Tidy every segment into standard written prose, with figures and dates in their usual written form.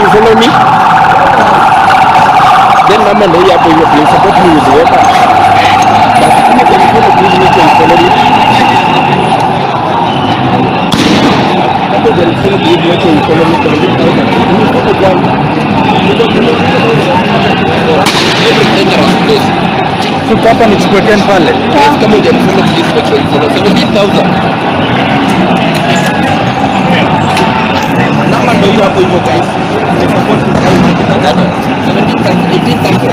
Follow me. Then Mama know you have to support me with the water. But if you can follow me, you can follow me. If you can follow me, you can follow me. So Papa nichukue 10 pale. Kama hujanifollow please make sure you follow 17,000. Nama ndio hiyo hapo hivyo guys. Ni support to 17,000, 18,000.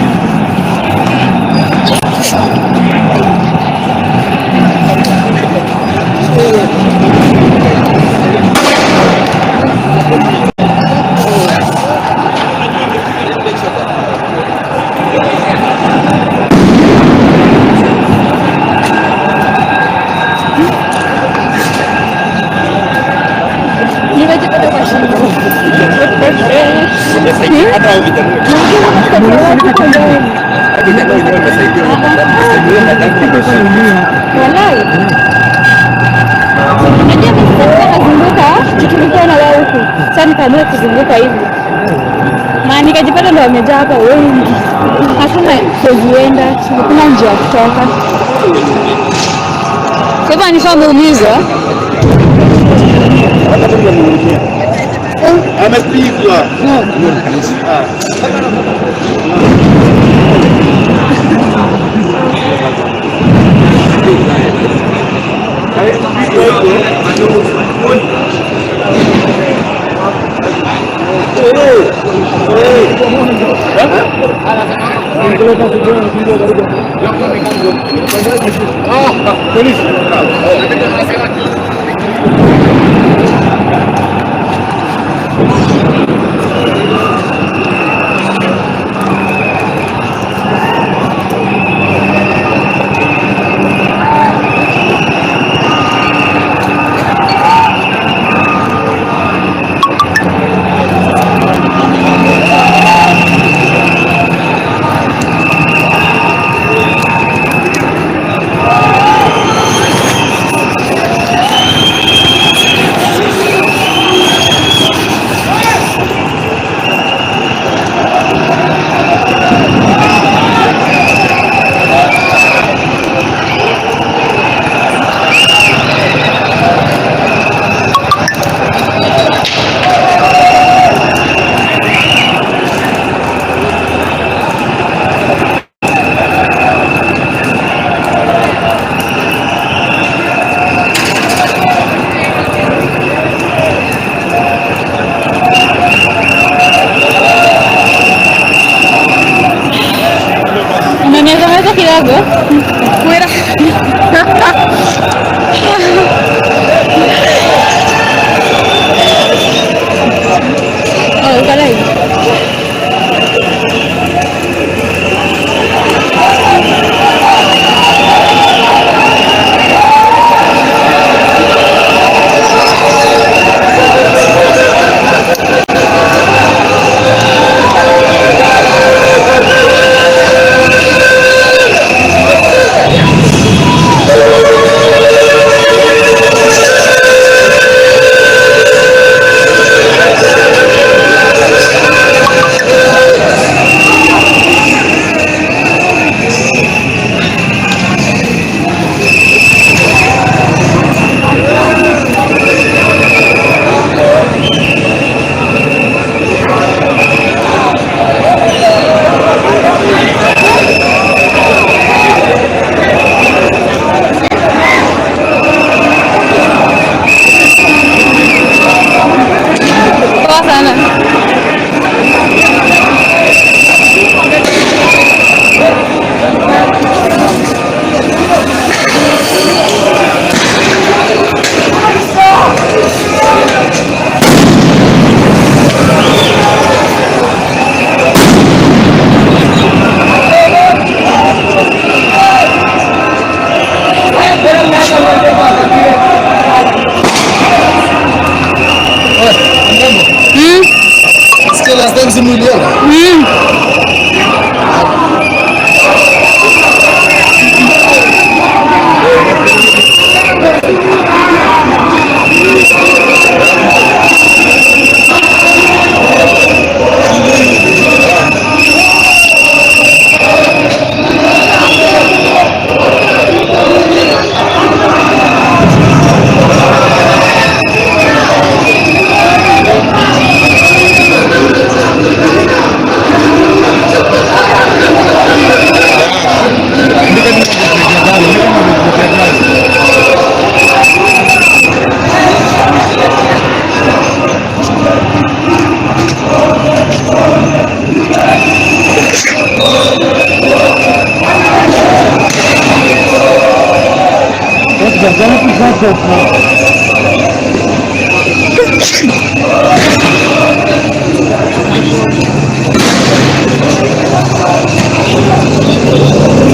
Sasa nikaamua kuzunguka hivi. Na nikajipata ndo wamejaa hapa wengi. Hakuna kuenda, hakuna njia ya kutoka. Sasa nishamuuliza. Amepigwa. Fuera. Oh, caray.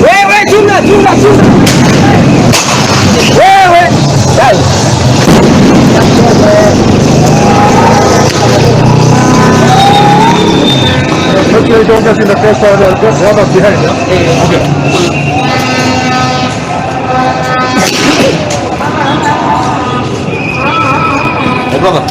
Wewe chunga. Wewe. Hopefully don't get in the first one up behind, yeah? Okay. Hey, brother.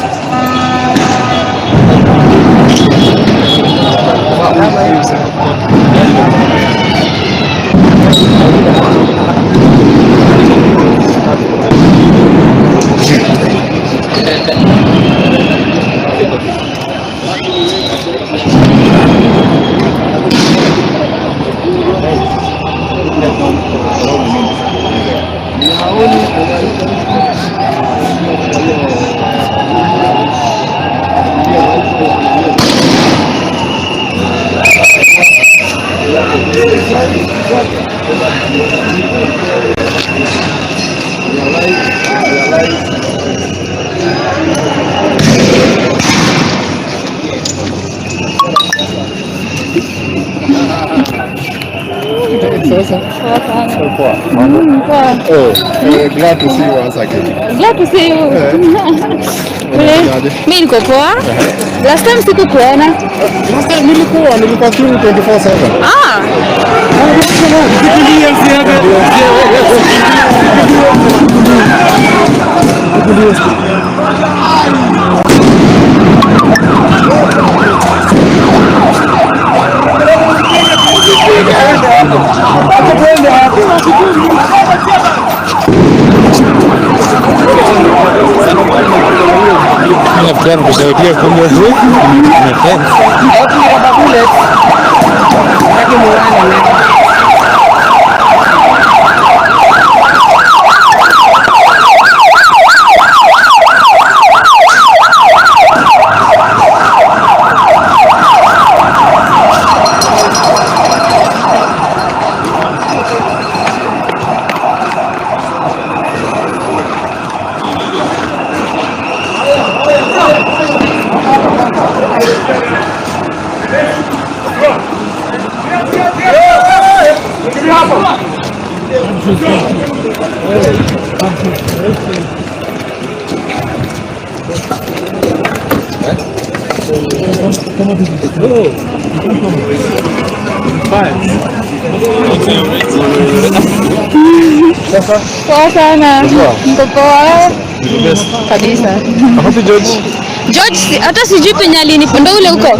Glad to see you once again. Glad to see you. Mimi niko poa. Last time sikukuona. Last time nilikuwa through 24/7. Ah. Nafikiri kusaidia kumbe huko. Poa sana. Niko poa kabisa. Hapo George. George hata sijui penye alinipo, ndo ule huko.